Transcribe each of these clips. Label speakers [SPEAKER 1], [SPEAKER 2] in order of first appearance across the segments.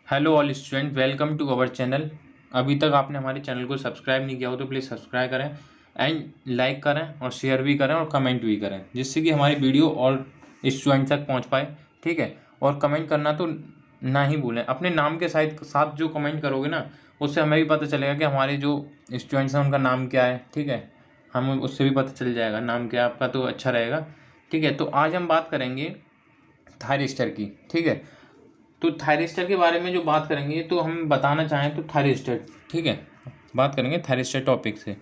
[SPEAKER 1] Hello all student, welcome to our channel. अभी तक आपने हमारे चैनल को सब्सक्राइब नहीं किया हो तो प्लीज़ सब्सक्राइब करें एंड लाइक करें और शेयर भी करें और कमेंट भी करें, जिससे कि हमारी वीडियो और स्टूडेंट तक पहुंच पाए। ठीक है। और कमेंट करना तो ना ही भूलें। अपने नाम के साथ जो कमेंट करोगे ना, उससे हमें भी पता चलेगा कि हमारे जो स्टूडेंट्स हैं उनका नाम क्या है। ठीक है। हमें उससे भी पता चल जाएगा नाम क्या है आपका, तो अच्छा रहेगा। ठीक है। तो आज हम बात करेंगे थायरिस्टर की। ठीक है। तो थायरिस्टर के बारे में जो बात करेंगे, तो हम बताना चाहें तो थायरिस्टर। ठीक है। बात करेंगे थायरिस्टर टॉपिक से।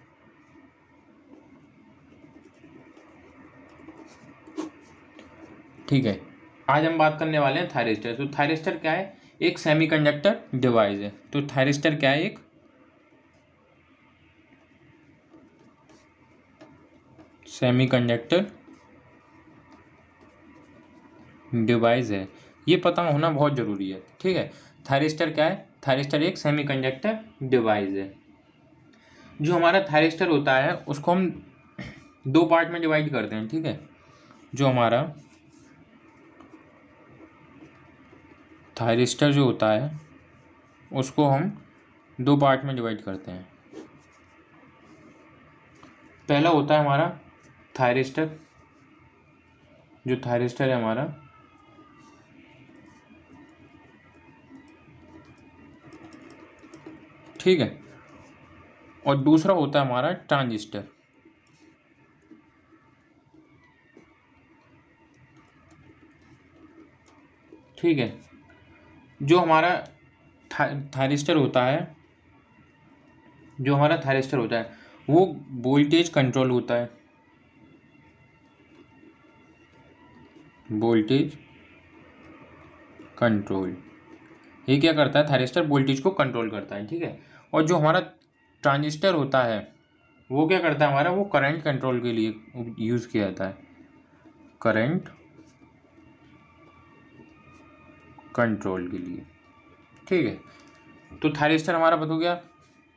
[SPEAKER 1] ठीक है। आज हम बात करने वाले हैं थायरिस्टर। तो थायरिस्टर क्या है? एक सेमीकंडक्टर डिवाइस है। तो थायरिस्टर क्या है? एक सेमीकंडक्टर डिवाइस है। ये पता होना बहुत ज़रूरी है। ठीक है। थायरिस्टर क्या है? थायरिस्टर एक सेमीकंडक्टर डिवाइस है। जो हमारा थायरिस्टर होता है उसको हम दो पार्ट में डिवाइड करते हैं। ठीक है। जो हमारा थायरिस्टर जो होता है उसको हम दो पार्ट में डिवाइड करते हैं। पहला होता है हमारा थायरिस्टर। जो थायरिस्टर है हमारा, ठीक है। और दूसरा होता है हमारा ट्रांजिस्टर। ठीक है। जो हमारा थायरिस्टर होता है, जो हमारा थायरिस्टर होता है वो वोल्टेज कंट्रोल होता है। वोल्टेज कंट्रोल, ये क्या करता है? थायरिस्टर वोल्टेज को कंट्रोल करता है। ठीक है। और जो हमारा ट्रांजिस्टर होता है वो क्या करता है? हमारा वो करंट कंट्रोल के लिए यूज़ किया जाता है। करंट कंट्रोल के लिए। ठीक है। तो थायरिस्टर हमारा पता हो गया।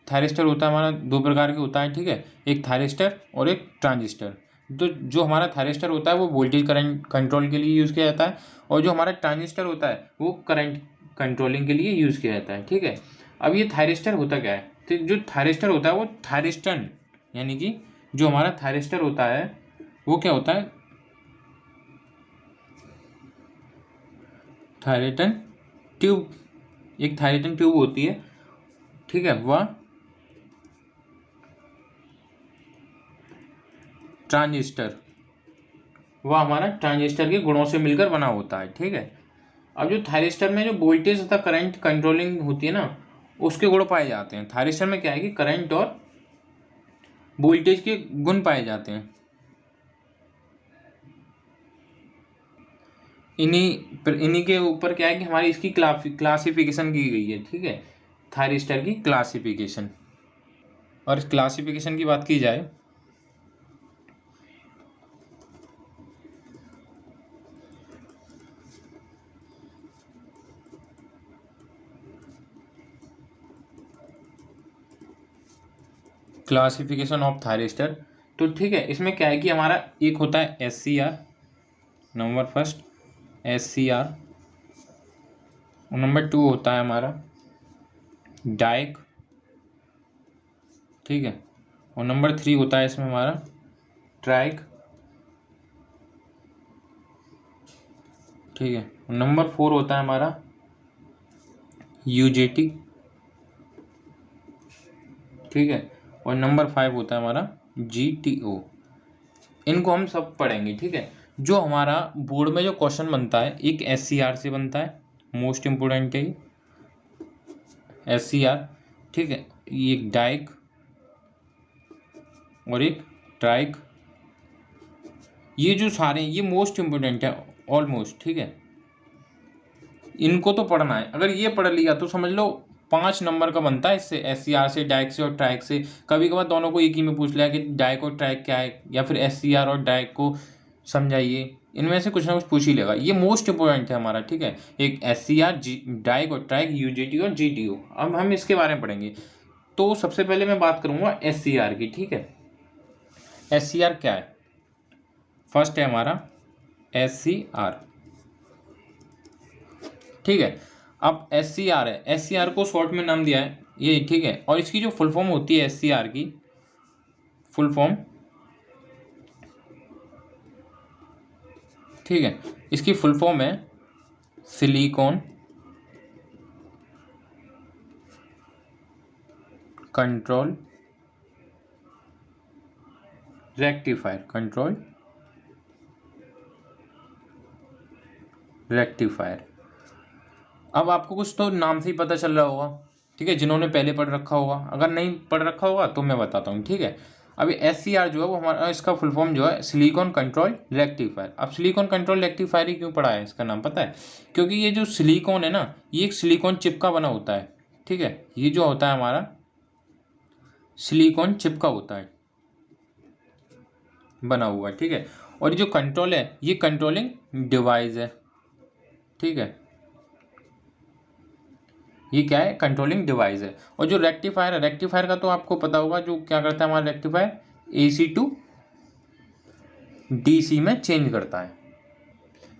[SPEAKER 1] थायरिस्टर होता है हमारा दो प्रकार के होता है। ठीक है। एक थायरिस्टर और एक ट्रांजिस्टर। तो जो हमारा थायरिस्टर होता है वो वोल्टेज करंट कंट्रोल के लिए यूज़ किया जाता है, और जो हमारा ट्रांजिस्टर होता है वो करंट कंट्रोलिंग के लिए यूज़ किया जाता है। ठीक है। अब ये थायरिस्टर होता क्या है? तो जो थायरिस्टर होता है वो थायरिस्टन, यानी कि जो हमारा थायरिस्टर होता है वो क्या होता है? थायरिटन ट्यूब। एक थायरिटन ट्यूब होती है। ठीक है। वह ट्रांजिस्टर, वह हमारा ट्रांजिस्टर के गुणों से मिलकर बना होता है। ठीक है। अब जो थायरिस्टर में जो वोल्टेज तथा करंट कंट्रोलिंग होती है ना, उसके गुण पाए जाते हैं। थायरिस्टर में क्या है कि करंट और वोल्टेज के गुण पाए जाते हैं। इन्हीं के ऊपर क्या है कि हमारी इसकी क्लासिफिकेशन की गई है। ठीक है। थायरिस्टर की क्लासिफिकेशन। और इस क्लासिफिकेशन की बात की जाए क्लासिफिकेशन ऑफ थायरिस्टर, तो ठीक है, इसमें क्या है कि हमारा एक होता है SCR, नंबर फर्स्ट SCR। और नंबर टू होता है हमारा डाइक। ठीक है। और नंबर थ्री होता है इसमें हमारा ट्राइक। ठीक है। और नंबर फोर होता है हमारा UJT। ठीक है। और नंबर फाइव होता है हमारा GTO। इनको हम सब पढ़ेंगे। ठीक है। जो हमारा बोर्ड में जो क्वेश्चन बनता है एक SCR से बनता है, मोस्ट इम्पोर्टेंट है ये SCR। ठीक है। ये एक डाइक और एक ट्राइक, ये जो सारे ये मोस्ट इम्पोर्टेंट है ऑलमोस्ट। ठीक है। इनको तो पढ़ना है। अगर ये पढ़ लिया तो समझ लो 5 नंबर का बनता है इससे, SCR से, डाइक से और ट्राइक से। कभी कभार दोनों को एक ही में पूछ लिया कि डाइक और ट्राइक क्या है, या फिर SCR और डाइक को समझाइए। इनमें से कुछ ना कुछ पूछ ही लेगा। ये मोस्ट इंपोर्टेंट है हमारा। ठीक है। एक SCR, डाइक और ट्राइक, UJT और GTO। अब हम इसके बारे में पढ़ेंगे। तो सबसे पहले मैं बात करूंगा SCR की। ठीक है। SCR क्या है? फर्स्ट है हमारा SCR। ठीक है। अब SCR है, SCR को शॉर्ट में नाम दिया है ये, ठीक है। और इसकी जो फुल फॉर्म होती है SCR की फुल फॉर्म, ठीक है, इसकी फुल फॉर्म है silicon control rectifier, control rectifier. अब आपको कुछ तो नाम से ही पता चल रहा होगा, ठीक है, जिन्होंने पहले पढ़ रखा होगा। अगर नहीं पढ़ रखा होगा तो मैं बताता हूँ, ठीक है। अभी SCR जो है वो हमारा, इसका फुल फॉर्म जो है सिलिकॉन कंट्रोल रेक्टिफायर। अब सिलिकॉन कंट्रोल रेक्टिफायर ही क्यों पड़ा है इसका नाम पता है? क्योंकि ये जो सिलिकॉन है ना, ये एक सिलिकॉन चिप का बना होता है, ठीक है। ये जो होता है हमारा सिलिकॉन चिप का होता है, बना हुआ है, ठीक है। और ये जो कंट्रोल है ये कंट्रोलिंग डिवाइस है, ठीक है। ये क्या है? कंट्रोलिंग डिवाइस है। और जो रेक्टिफायर है, रेक्टिफायर का तो आपको पता होगा, जो क्या करता है हमारा रेक्टिफायर, AC to DC में चेंज करता है,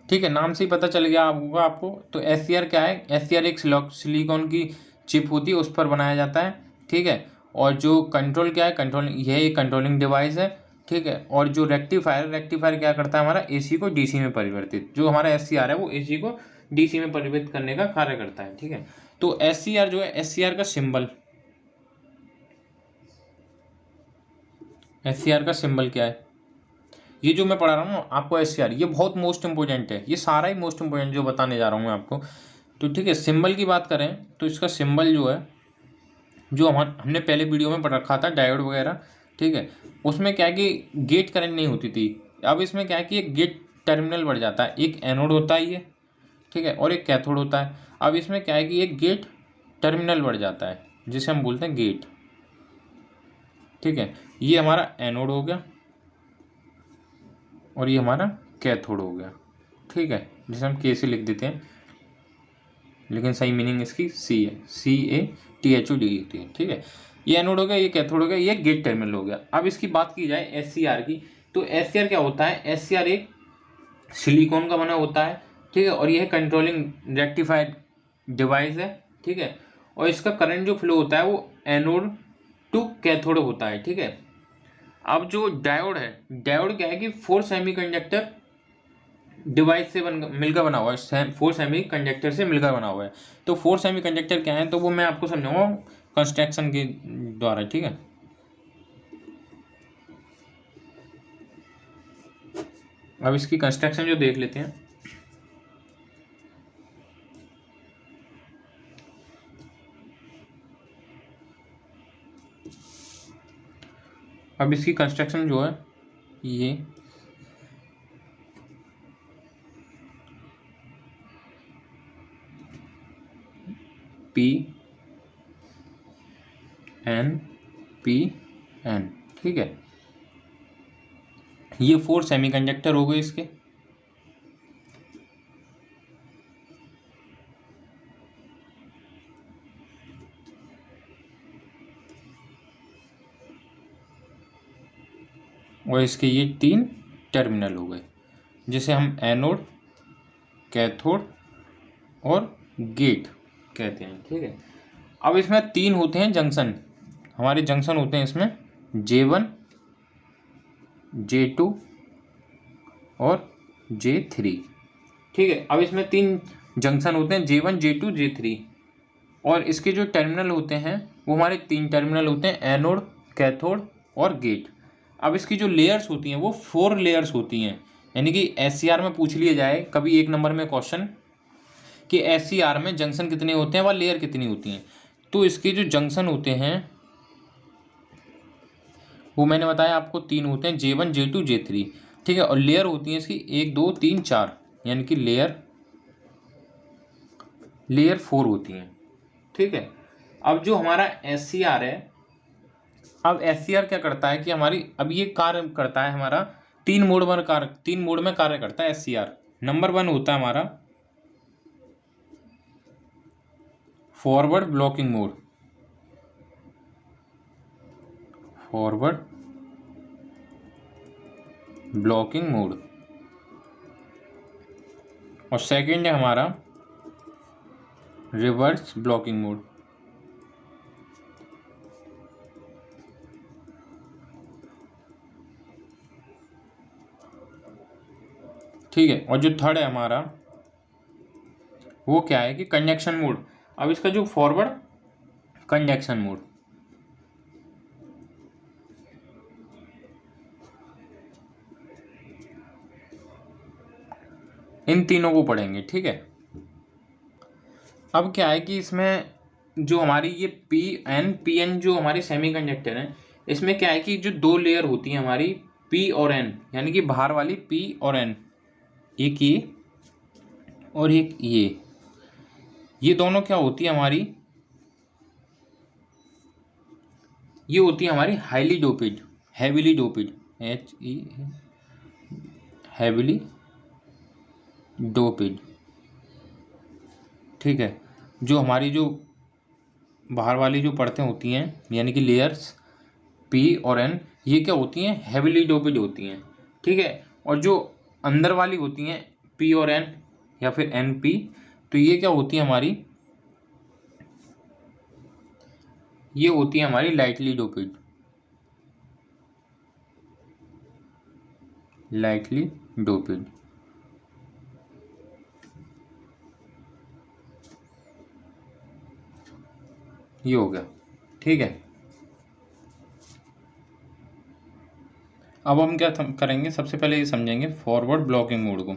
[SPEAKER 1] ठीक है। नाम से ही पता चल गया आपको। तो SCR क्या है? SCR एक सिलिकॉन की चिप होती है, उस पर बनाया जाता है, ठीक है। और जो कंट्रोल क्या है? कंट्रोलिंग, यह एक कंट्रोलिंग डिवाइस है, ठीक है। और जो रेक्टिफायर, रेक्टिफायर क्या करता है हमारा, AC को DC में परिवर्तित, जो हमारा SCR है वो AC को DC में परिवर्तित करने का कार्य करता है, ठीक है। तो SCR जो है, SCR का सिंबल, SCR का सिंबल क्या है? ये जो मैं पढ़ा रहा हूँ ना आपको SCR, ये बहुत मोस्ट इंपोर्टेंट है, ये सारा ही मोस्ट इंपोर्टेंट जो बताने जा रहा हूँ मैं आपको। तो ठीक है, सिंबल की बात करें तो इसका सिंबल जो है, जो हमने पहले वीडियो में पढ़ रखा था, डायोड वगैरह, ठीक है। उसमें क्या है कि गेट करंट नहीं होती थी। अब इसमें क्या है कि एक गेट टर्मिनल बढ़ जाता है, एक एनोड होता है ये, ठीक है, और एक कैथोड होता है। अब इसमें क्या है कि एक गेट टर्मिनल बढ़ जाता है, जिसे हम बोलते हैं गेट, ठीक है। ये हमारा एनोड हो गया और ये हमारा कैथोड हो गया, ठीक है, जिसे हम के से लिख देते हैं, लेकिन सही मीनिंग इसकी सी है, CATHOD होती है, ठीक है। ये एनोड हो गया, ये कैथोड हो गया, ये गेट टर्मिनल हो गया। अब इसकी बात की जाए SCR की, तो SCR क्या होता है? SCR एक सिलिकॉन का बना होता है, ठीक है। और यह कंट्रोलिंग रेक्टिफाइड डिवाइस है, ठीक है। और इसका करंट जो फ्लो होता है वो एनोड टू कैथोड होता है, ठीक है। अब जो डायोड है, डायोड क्या है कि 4 सेमीकंडक्टर डिवाइस से मिलकर बना हुआ है, 4 सेमीकंडक्टर से मिलकर बना हुआ है। तो 4 सेमीकंडक्टर क्या है, तो वो मैं आपको समझाऊंगा कंस्ट्रक्शन के द्वारा, ठीक है। अब इसकी कंस्ट्रक्शन जो देख लेते हैं। अब इसकी कंस्ट्रक्शन जो है, ये PN, ठीक है। ये 4 सेमीकंडक्टर हो गए इसके, और इसके ये 3 टर्मिनल हो गए, जिसे हम एनोड, कैथोड और गेट कहते हैं, ठीक है। अब इसमें 3 होते हैं जंक्शन, हमारे जंक्शन होते हैं इसमें J1, J2 और J3, ठीक है। अब इसमें 3 जंक्शन होते हैं J1, J2, J3, और इसके जो टर्मिनल होते हैं वो हमारे 3 टर्मिनल होते हैं, एनोड, कैथोड और गेट। अब इसकी जो लेयर्स होती हैं वो 4 लेयर्स होती हैं, यानी कि SCR में पूछ लिया जाए कभी 1 नंबर में क्वेश्चन कि SCR में जंक्शन कितने होते हैं व लेयर कितनी होती हैं, तो इसके जो जंक्शन होते हैं वो मैंने बताया आपको 3 होते हैं, J1, J2, J3, ठीक है। और लेयर होती है इसकी 1, 2, 3, 4, यानी कि लेयर 4 होती हैं, ठीक है। अब जो हमारा SCR है, अब SCR क्या करता है कि हमारी, अब ये कार्य करता है हमारा 3 मोड में कार्य करता है SCR। नंबर 1 होता है हमारा forward blocking mode, forward blocking mode, और सेकंड है हमारा रिवर्स ब्लॉकिंग मोड। ठीक है, और जो थर्ड है हमारा वो क्या है कि कंजक्शन मोड। अब इसका जो फॉरवर्ड कंजक्शन मोड, इन तीनों को पढ़ेंगे। ठीक है, अब क्या है कि इसमें जो हमारी ये पी एन जो हमारी सेमीकंडक्टर है, इसमें क्या है कि जो दो लेयर होती है हमारी पी और एन, यानी कि बाहर वाली पी और एन, एक ये और एक ये दोनों क्या होती है हमारी, ये होती है हमारी highly doped, heavily doped, heavily doped. ठीक है, जो हमारी जो बाहर वाली जो परतें होती हैं यानी कि लेयर्स पी और एन, ये क्या होती हैं, हैविली डोपेड होती हैं। ठीक है, और जो अंदर वाली होती हैं पी और एन या फिर एन पी, तो ये क्या होती है हमारी, ये होती है हमारी लाइटली डोपेड, लाइटली डोपेड। ये हो गया। ठीक है, अब हम क्या करेंगे, सबसे पहले ये समझेंगे फॉरवर्ड ब्लॉकिंग मोड को।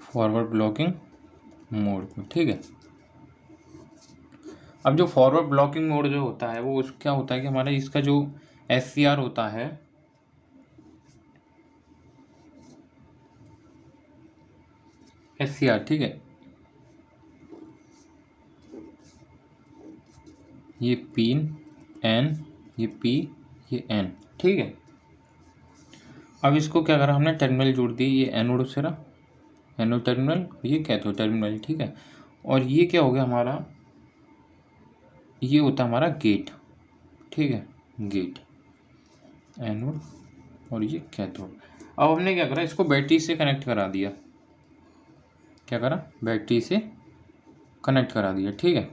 [SPEAKER 1] फॉरवर्ड ब्लॉकिंग मोड को, ठीक है। अब जो फॉरवर्ड ब्लॉकिंग मोड जो होता है वो क्या होता है कि हमारा इसका जो SCR होता है, SCR, ठीक है, ये पिन एन, ये पी, ये एन। ठीक है, अब इसको क्या करा हमने, टर्मिनल जोड़ दी, ये एनोड से रहा, एनोड टर्मिनल, ये कैथोड टर्मिनल। ठीक है, और ये क्या हो गया हमारा, ये होता है हमारा गेट। ठीक है, गेट, एनोड और ये कैथोड। अब हमने क्या करा, इसको बैटरी से कनेक्ट करा दिया। क्या करा, बैटरी से कनेक्ट करा दिया। ठीक है,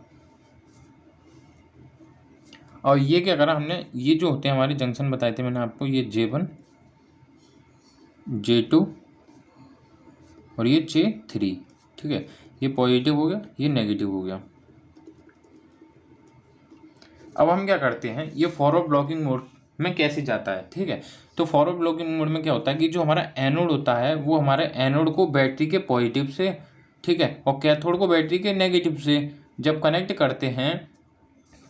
[SPEAKER 1] और ये क्या करा हमने, ये जो होते हैं हमारे जंक्शन बताए थे मैंने आपको, ये J1 J2 और ये J3। ठीक है, ये पॉजिटिव हो गया, ये नेगेटिव हो गया। अब हम क्या करते हैं, ये फॉरवर्ड ब्लॉकिंग मोड में कैसे जाता है। ठीक है, तो फॉरवर्ड ब्लॉकिंग मोड में क्या होता है कि जो हमारा एनोड होता है वो हमारे एनोड को बैटरी के पॉजिटिव से, ठीक है, और कैथोड को बैटरी के नेगेटिव से जब कनेक्ट करते हैं,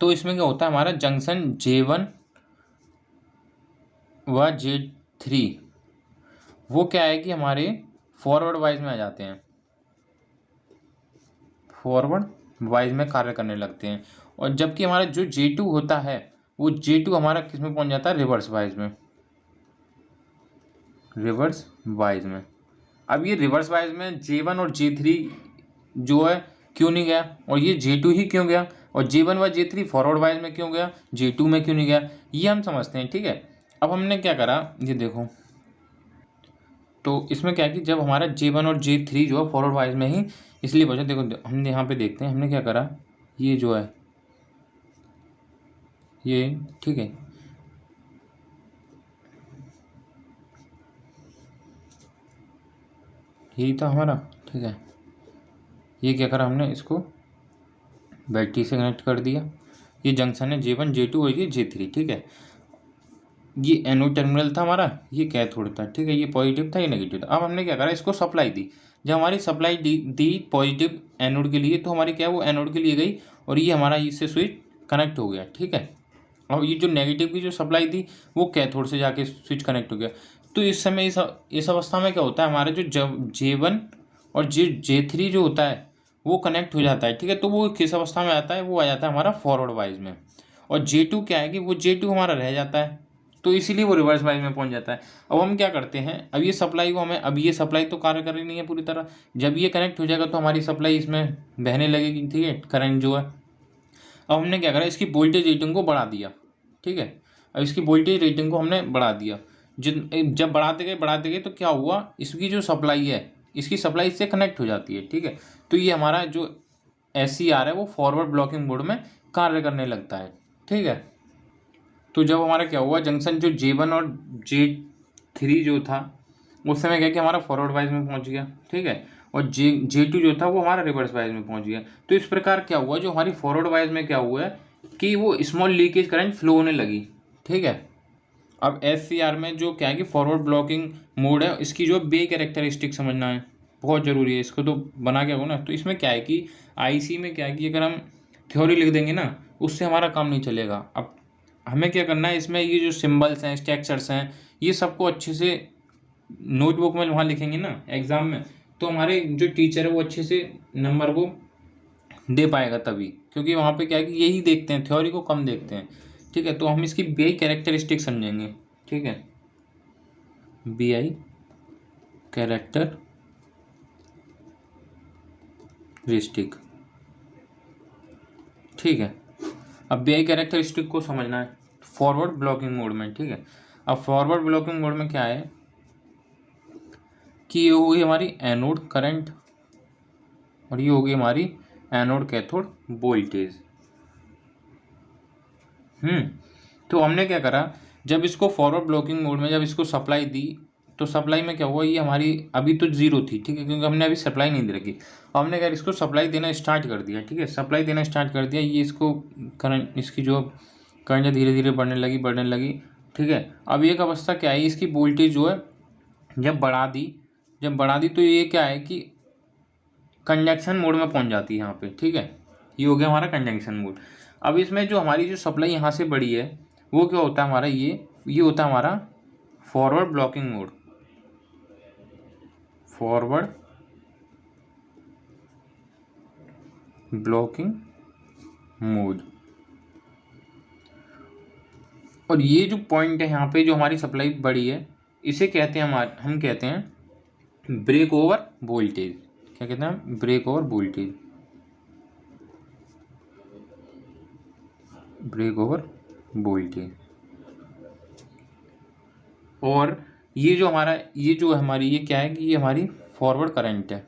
[SPEAKER 1] तो इसमें क्या होता है, हमारा जंक्शन J1 व J3 वो क्या है कि हमारे फॉरवर्ड वाइज में आ जाते हैं, फॉरवर्ड वाइज में कार्य करने लगते हैं। और जबकि हमारा जो J2 होता है वो J2 हमारा किस में पहुंच जाता है, रिवर्स वाइज में, रिवर्स वाइज में। अब ये रिवर्स वाइज में J1 और J3 जो है क्यों नहीं गया, और ये J2 ही क्यों गया, और J1 व J3 फॉरवर्ड वाइज में क्यों गया, J2 में क्यों नहीं गया, ये हम समझते हैं। ठीक है, अब हमने क्या करा, ये देखो, तो इसमें क्या है कि जब हमारा J1 और J3 जो है फॉरवर्ड वाइज में ही इसलिए बचा, देखो हमने यहाँ पे देखते हैं हमने क्या करा, ये जो है ये, ठीक है, यही था हमारा। ठीक है, ये क्या करा हमने, इसको बैटरी से कनेक्ट कर दिया, ये जंक्शन है J1 J2 और ये J3। ठीक है, ये एनोड टर्मिनल था हमारा, ये कैथोड था। ठीक है, ये पॉजिटिव था, ये नेगेटिव था। अब हमने क्या करा, इसको सप्लाई दी। जब हमारी सप्लाई दी पॉजिटिव एनोड के लिए, तो हमारी क्या, वो एनोड के लिए गई और ये हमारा इससे स्विच कनेक्ट हो गया। ठीक है, और ये जो नेगेटिव की जो सप्लाई थी वो कैथोड से जाके स्विच कनेक्ट हो गया। तो इस समय इस अवस्था में क्या होता है, हमारा जो J1 और J3 जो होता है वो कनेक्ट हो जाता है। ठीक है, तो वो किस अवस्था में आता है, वो आ जाता है हमारा फॉरवर्ड वाइज में। और J2 क्या है कि वो J2 हमारा रह जाता है, तो इसीलिए वो रिवर्स वाइज में पहुंच जाता है। अब हम क्या करते हैं, अब ये सप्लाई को हमें, अब ये सप्लाई तो कार्य कर रही नहीं है पूरी तरह, जब ये कनेक्ट हो जाएगा तो हमारी सप्लाई इसमें बहने लगेगी। ठीक है, करंट जो है, अब हमने क्या करा, इसकी वोल्टेज रेटिंग को बढ़ा दिया। ठीक है, अब इसकी वोल्टेज रेटिंग को हमने बढ़ा दिया। जब बढ़ाते गए तो क्या हुआ, इसकी जो सप्लाई है, इसकी सप्लाई इससे कनेक्ट हो जाती है, ठीक है। तो ये हमारा जो SCR है वो फॉरवर्ड ब्लॉकिंग मोड में कार्य करने लगता है, ठीक है। तो जब हमारा क्या हुआ, जंक्शन जो J1 और J3 जो था उस समय क्या कि हमारा फॉरवर्ड वाइज में पहुंच गया, ठीक है, और J2 जो था वो हमारा रिवर्स वाइज में पहुंच गया। तो इस प्रकार क्या हुआ, जो हमारी फॉरवर्ड वाइज में क्या हुआ है कि वो स्मॉल लीकेज करंट फ्लो होने लगी, ठीक है। अब SCR में जो क्या है कि फॉरवर्ड ब्लॉकिंग मोड है, इसकी जो बे कैरेक्टरिस्टिक समझना है बहुत ज़रूरी है, इसको तो बना के हो ना। तो इसमें क्या है कि IC में क्या है कि अगर हम थ्योरी लिख देंगे ना, उससे हमारा काम नहीं चलेगा। अब हमें क्या करना है, इसमें ये जो सिंबल्स हैं, स्ट्रक्चर्स हैं, ये सबको अच्छे से नोटबुक में वहाँ लिखेंगे ना एग्ज़ाम में, तो हमारे जो टीचर है वो अच्छे से नंबर को दे पाएगा तभी, क्योंकि वहाँ पे क्या है कि यही देखते हैं, थ्योरी को कम देखते हैं, ठीक है। तो हम इसकी BI कैरेक्टरिस्टिक समझेंगे, ठीक है, BI कैरेक्टरिस्टिक, ठीक है। अब BI कैरेक्टरिस्टिक को समझना है फॉरवर्ड ब्लॉकिंग मोड में, ठीक है। अब फॉरवर्ड ब्लॉकिंग मोड में क्या है कि ये होगी हमारी एनोड करंट और ये होगी हमारी एनोड कैथोड वोल्टेज। तो हमने क्या करा, जब इसको फॉरवर्ड ब्लॉकिंग मोड में जब इसको सप्लाई दी, तो सप्लाई में क्या हुआ, ये हमारी अभी तो जीरो थी, ठीक है, क्योंकि हमने अभी सप्लाई नहीं दे रखी। हमने क्या इसको सप्लाई देना स्टार्ट कर दिया, ठीक है, सप्लाई देना स्टार्ट कर दिया, ये इसको करंट, इसकी जो करंट धीरे धीरे बढ़ने लगी, ठीक है। अब एक अवस्था क्या है, इसकी वोल्टेज जो है जब बढ़ा दी तो ये क्या है कि कंजक्शन मोड में पहुंच जाती है यहाँ पे, ठीक है। ये हो गया हमारा कंजक्शन मोड। अब इसमें जो हमारी जो सप्लाई यहाँ से बढ़ी है वो क्या होता है हमारा, ये होता है हमारा forward blocking mode, forward blocking mode. और ये जो पॉइंट है यहाँ पे जो हमारी सप्लाई बढ़ी है, इसे कहते हैं हम कहते हैं ब्रेक ओवर वोल्टेज। क्या कहते हैं, break over voltage, break over voltage. और ये जो हमारा ये क्या है कि ये हमारी फॉरवर्ड करंट है,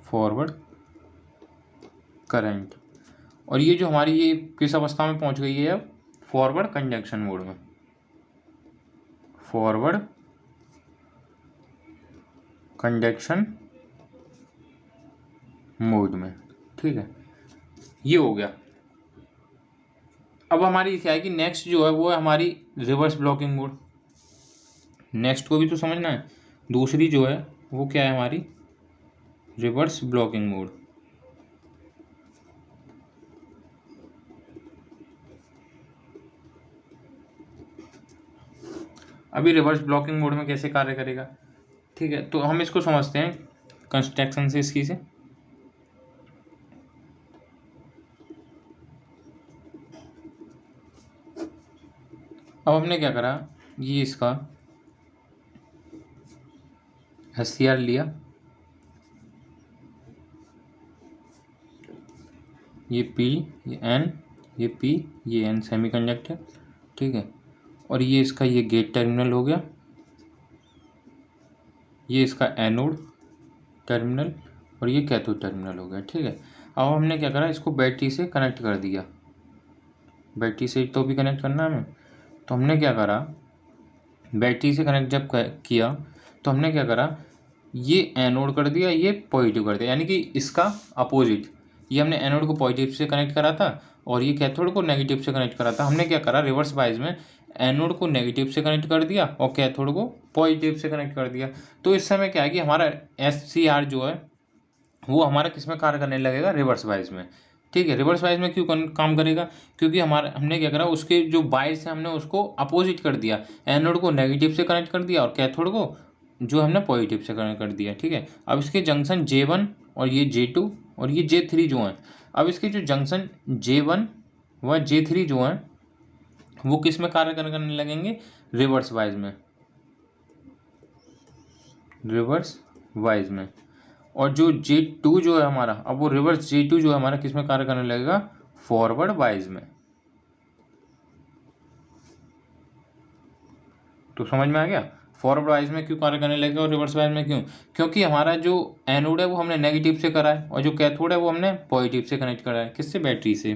[SPEAKER 1] फॉरवर्ड करंट। और ये जो हमारी ये किस अवस्था में पहुंच गई है अब, फॉरवर्ड कंजक्शन मोड में, फॉरवर्ड कंजक्शन मोड में, ठीक है। ये हो गया। अब हमारी क्या है कि नेक्स्ट जो है वो है हमारी रिवर्स ब्लॉकिंग मोड। नेक्स्ट को भी तो समझना है, दूसरी जो है वो क्या है हमारी रिवर्स ब्लॉकिंग मोड। अभी रिवर्स ब्लॉकिंग मोड में कैसे कार्य करेगा, ठीक है, तो हम इसको समझते हैं कंस्ट्रक्शन से इसकी से। अब हमने क्या करा, ये इसका SCR लिया, ये P, ये N, ये P, ये N सेमीकंडक्टर, ठीक है। और ये इसका ये गेट टर्मिनल हो गया, ये इसका एनोड टर्मिनल और ये कैथोड टर्मिनल हो गया, ठीक है। अब हमने क्या करा, इसको बैटरी से कनेक्ट कर दिया, बैटरी से तो भी कनेक्ट करना है हमें। तो हमने क्या करा, बैटरी से कनेक्ट जब किया तो हमने क्या करा, ये एनोड कर दिया, ये पॉजिटिव कर दिया, यानी कि इसका अपोजिट। ये हमने एनोड को पॉजिटिव से कनेक्ट करा था और ये कैथोड को नेगेटिव से कनेक्ट करा था। हमने क्या करा, रिवर्स वाइज में एनोड को नेगेटिव से कनेक्ट कर दिया और कैथोड को पॉजिटिव से कनेक्ट कर दिया। तो इस समय क्या है कि हमारा SCR जो है वो हमारा किस में कार्य करने लगेगा, रिवर्स वाइज में, ठीक है। रिवर्स वाइज में क्यों काम करेगा, क्योंकि हमने क्या करा, उसके जो वाइज है हमने उसको अपोजिट कर दिया, एनोड को नेगेटिव से कनेक्ट कर दिया और कैथोड को जो हमने पॉजिटिव से कनेक्ट कर दिया, ठीक है। अब इसके जंक्शन J1 और ये J2 और ये J3 जो हैं, अब इसके जो जंक्शन J1 व J3 जो हैं वो किस में कार्य करने लगेंगे, रिवर्स वाइज में, रिवर्स वाइज में। और जो J2 जो है हमारा, अब वो रिवर्स J2 जो है हमारा किस में कार्य करने लगेगा, फॉरवर्ड वाइज में, तो समझ में आ गया फॉरवर्ड वाइज में क्यों कार्य करने लगेगा और रिवर्स वाइज में क्यों, क्योंकि हमारा जो एनोड है वो हमने नेगेटिव से करा है और जो कैथोड है वो हमने पॉजिटिव से कनेक्ट करा है। किससे? बैटरी से।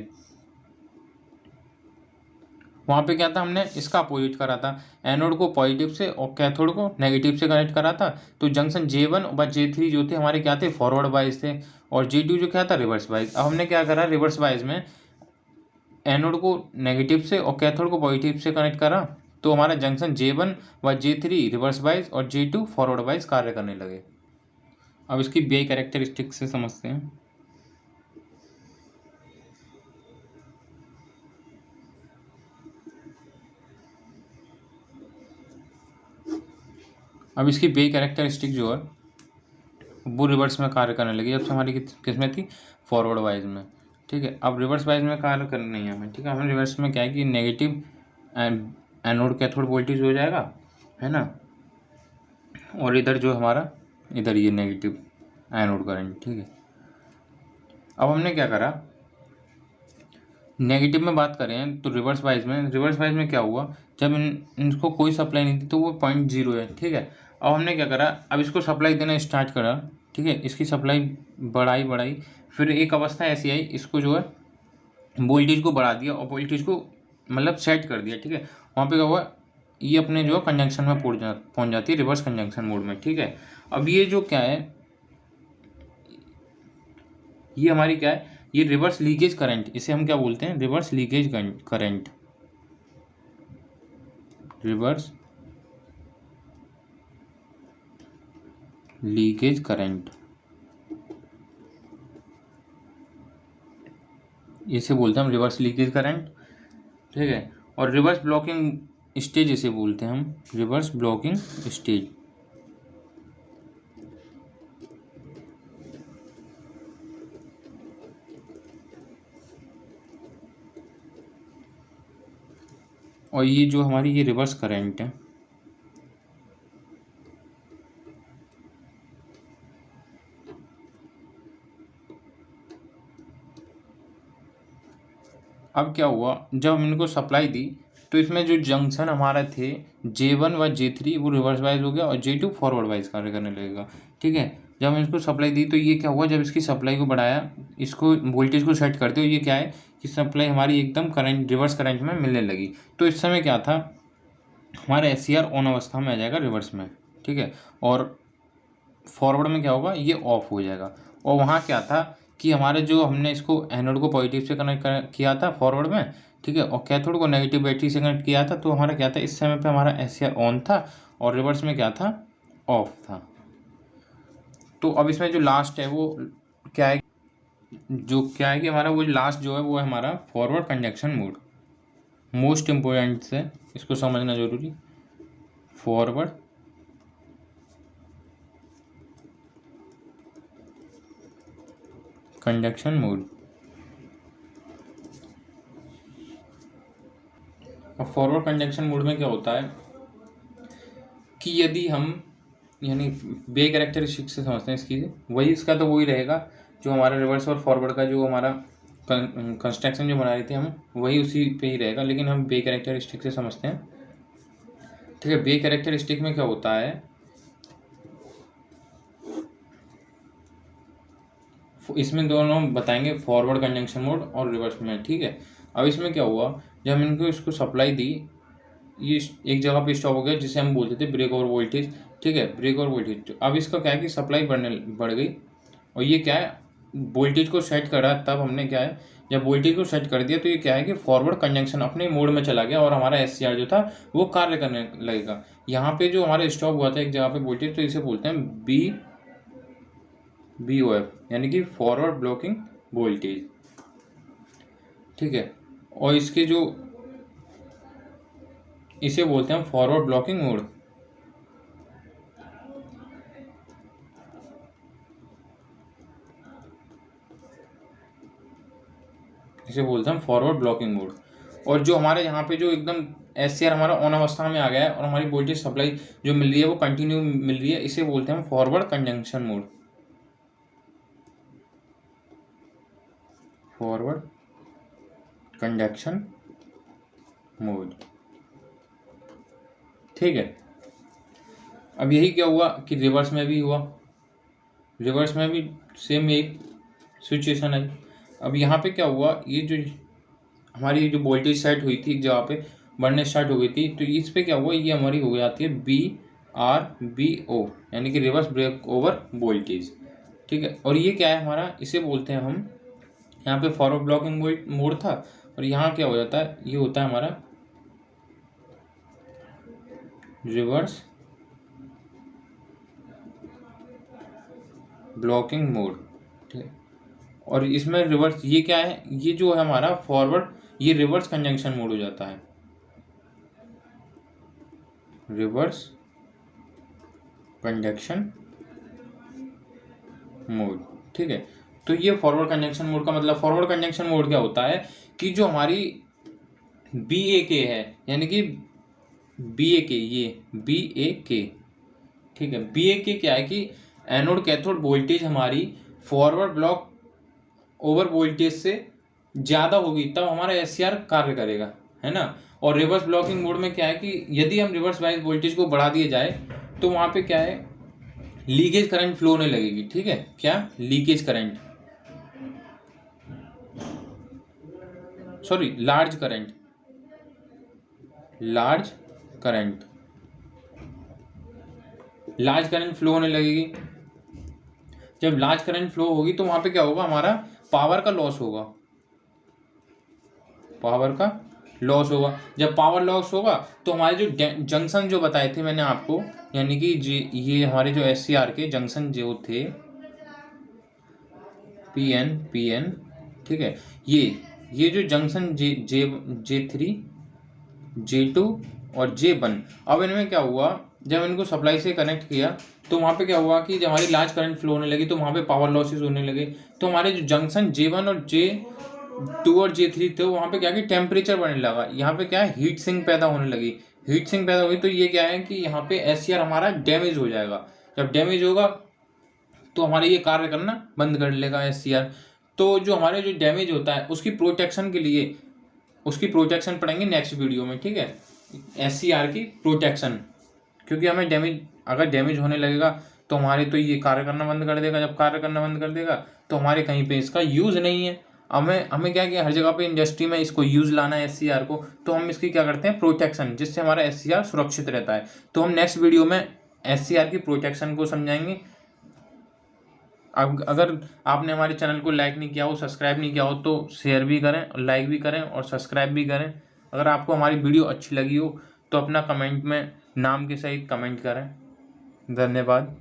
[SPEAKER 1] वहाँ पे क्या था, हमने इसका अपोजिट करा था, एनोड को पॉजिटिव से और कैथोड को नेगेटिव से कनेक्ट करा था। तो जंक्शन J1 व J3 जो थे हमारे क्या थे, फॉरवर्ड वाइज थे, और J2 जो क्या था, रिवर्स वाइज। अब हमने क्या करा, रिवर्स वाइज में एनोड को नेगेटिव से और कैथोड को पॉजिटिव से कनेक्ट करा, तो हमारा जंक्शन J1 व J3 रिवर्स वाइज और J2 फॉरवर्ड वाइज कार्य करने लगे। अब इसकी BI कैरेक्टरिस्टिक से समझते हैं। अब इसकी BI कैरेक्टरिस्टिक जो है वो रिवर्स में कार्य करने लगी, जब से हमारी किस में थी, फॉरवर्ड वाइज में। ठीक है, अब रिवर्स वाइज में कार्य करनी नहीं है हमें। ठीक है, हमें रिवर्स में क्या है कि नेगेटिव एनोड कैथोड वोल्टेज हो जाएगा, है ना, और इधर जो हमारा इधर ये नेगेटिव एनोड करंट। ठीक है, अब हमने क्या करा, नेगेटिव में बात करें तो रिवर्स वाइज में क्या हुआ, जब इनको कोई सप्लाई नहीं थी तो वो 0.0 है। ठीक है, अब हमने क्या करा, अब इसको सप्लाई देना स्टार्ट करा। ठीक है, इसकी सप्लाई बढ़ाई, फिर एक अवस्था ऐसी आई, इसको जो है वोल्टेज को बढ़ा दिया और वोल्टेज को मतलब सेट कर दिया। ठीक है, वहाँ पे क्या हुआ, ये अपने जो है कंजंक्शन में पहुँच जाती है, रिवर्स कंजंक्शन मोड में। ठीक है, अब ये जो क्या है, ये हमारी क्या है, ये रिवर्स लीकेज करंट, इसे हम क्या बोलते हैं, reverse leakage current, reverse leakage current, इसे बोलते हैं हम रिवर्स लीकेज करंट। ठीक है, और रिवर्स ब्लॉकिंग स्टेज इसे बोलते हैं हम, रिवर्स ब्लॉकिंग स्टेज। और ये जो हमारी ये रिवर्स करंट है, अब क्या हुआ, जब हम इनको सप्लाई दी तो इसमें जो जंक्शन हमारा थे J1 व J3 वो रिवर्स वाइज हो गया और J2 फॉरवर्ड वाइज कार्य करने लगेगा। ठीक है, जब हम इसको सप्लाई दी तो ये क्या हुआ, जब इसकी सप्लाई को बढ़ाया, इसको वोल्टेज को सेट करते हो, ये क्या है कि सप्लाई हमारी एकदम करंट रिवर्स करंट में मिलने लगी। तो इस समय क्या था, हमारा SCR ऑन अवस्था में आ जाएगा रिवर्स में। ठीक है, और फॉरवर्ड में क्या होगा, ये ऑफ हो जाएगा। और वहाँ क्या था कि हमारे जो हमने इसको एनोड को पॉजिटिव से कनेक्ट किया था फॉरवर्ड में, ठीक है, और कैथोड को नेगेटिव बैटरी से कनेक्ट किया था, तो हमारा क्या था, इस समय पे हमारा SCR ऑन था और रिवर्स में क्या था, ऑफ था। तो अब इसमें जो लास्ट है वो क्या है, कि हमारा वो लास्ट जो है वो है हमारा forward conduction mode. Most important से इसको समझना जरूरी, फॉरवर्ड कंडक्शन मोड। अब फॉरवर्ड कंडक्शन मोड में क्या होता है कि यदि हम यानी बे कैरेक्टरिस्टिक से समझते हैं इसकी, वही इसका तो वही रहेगा जो हमारा रिवर्स और फॉरवर्ड का जो हमारा कंस्ट्रक्शन जो बना रहे थे हम, वही उसी पे ही रहेगा, लेकिन हम बे कैरेक्टरिस्टिक से समझते हैं। ठीक है, बे कैरेक्टरिस्टिक में क्या होता है, इसमें दोनों बताएंगे, फॉरवर्ड कंजंक्शन मोड और रिवर्स में। ठीक है, अब इसमें क्या हुआ, जब हम इनको इसको सप्लाई दी, ये एक जगह पे स्टॉप हो गया जिसे हम बोलते थे ब्रेक ओवर वोल्टेज। ठीक है, ब्रेक ओवर वोल्टेज। अब इसका क्या है कि सप्लाई बढ़ गई और ये क्या है, वोल्टेज को सेट करा, तब हमने क्या है, जब वोल्टेज को सेट कर दिया तो ये क्या है कि फॉरवर्ड कंजंक्शन अपने मोड में चला गया और हमारा SCR जो था वो कार्य करने लगेगा। यहाँ पे जो हमारा स्टॉप हुआ था एक जगह पे वोल्टेज, तो इसे बोलते हैं BOF, यानी कि फॉरवर्ड ब्लॉकिंग वोल्टेज। ठीक है, और इसके जो इसे बोलते हैं फॉरवर्ड ब्लॉकिंग मोड। इसे बोलते हैं फॉरवर्ड ब्लॉकिंग मोड। और जो हमारे यहाँ पे जो एकदम SCR हमारा ऑन अवस्था में आ गया है और हमारी वोल्टेज सप्लाई जो मिल रही है वो कंटिन्यू मिल रही है, इसे बोलते हैं forward conjunction mode. Forward conduction mode. ठीक है। अब यही क्या हुआ कि रिवर्स में भी हुआ, रिवर्स में भी सेम एक सिचुएशन आई। अब यहाँ पे क्या हुआ, ये जो हमारी जो वोल्टेज सेट हुई थी एक जगह पे बढ़ने स्टार्ट हो गई थी, तो इस पे क्या हुआ, ये हमारी हो जाती है BRBO, यानी कि रिवर्स ब्रेक ओवर वोल्टेज। ठीक है, और ये क्या है हमारा, इसे बोलते हैं हम, यहाँ पे फॉरवर्ड ब्लॉकिंग मोड था, और यहाँ क्या हो जाता है, ये होता है हमारा रिवर्स ब्लॉकिंग मोड। ठीक है, और इसमें रिवर्स ये क्या है, ये जो है हमारा फॉरवर्ड, ये रिवर्स कंजंक्शन मोड हो जाता है, रिवर्स कंजंक्शन मोड। ठीक है, तो ये फॉरवर्ड कंजंक्शन मोड का मतलब, फॉरवर्ड कंजंक्शन मोड क्या होता है कि जो हमारी BAK है, यानी कि BAK, ये BAK, ठीक है, BAK क्या है कि एनोड कैथोड वोल्टेज हमारी फॉरवर्ड ब्लॉक ओवर वोल्टेज से ज़्यादा होगी तब हमारा SCR कार्य करेगा, है ना। और रिवर्स ब्लॉकिंग मोड में क्या है कि यदि हम रिवर्स बायस वोल्टेज को बढ़ा दिया जाए तो वहाँ पे क्या है, लीकेज करंट फ्लो होने लगेगी। ठीक है, क्या, leakage current, sorry large current, large current flow होने लगेगी। जब लार्ज करंट फ्लो होगी तो वहां पे क्या होगा, हमारा पावर का लॉस होगा, पावर का लॉस होगा। जब पावर लॉस होगा तो हमारे जो जंक्शन जो बताए थे मैंने आपको, यानी कि ये हमारे जो SCR के जंक्शन जो थे PN, ठीक है, ये जो जंक्शन J3, J2 और J1, अब इनमें क्या हुआ, जब इनको सप्लाई से कनेक्ट किया तो वहाँ पे क्या हुआ कि जब हमारी लार्ज करंट फ्लो होने लगी तो वहाँ पे पावर लॉसेस होने लगे। तो हमारे जो जंक्शन J1 और J2 और J3 थे वहाँ पे क्या कि टेम्परेचर बढ़ने लगा, यहाँ पे क्या है, हीट सिंक पैदा होने लगी। हीट सिंक पैदा हुई तो ये क्या है कि यहाँ पे SCR हमारा डैमेज हो जाएगा। जब डैमेज होगा तो हमारे ये कार्य करना बंद कर लेगा SCR। तो जो हमारे जो डैमेज होता है उसकी प्रोटेक्शन के लिए, उसकी प्रोटेक्शन पढ़ेंगे नेक्स्ट वीडियो में। ठीक है, SCR की प्रोटेक्शन, क्योंकि हमें डैमेज, अगर डैमेज होने लगेगा तो हमारे तो ये कार्य करना बंद कर देगा। जब कार्य करना बंद कर देगा तो हमारे कहीं पे इसका यूज़ नहीं है। हमें क्या किया, हर जगह पे इंडस्ट्री में इसको यूज़ लाना है SCR को, तो हम इसकी क्या करते हैं, प्रोटेक्शन, जिससे हमारा SCR सुरक्षित रहता है। तो हम नेक्स्ट वीडियो में SCR की प्रोटेक्शन को समझाएंगे। अब अगर आपने हमारे चैनल को लाइक नहीं किया हो, सब्सक्राइब नहीं किया हो, तो शेयर भी करें, लाइक भी करें और सब्सक्राइब भी करें। अगर आपको हमारी वीडियो अच्छी लगी हो तो अपना कमेंट में नाम के सहित कमेंट करें। धन्यवाद।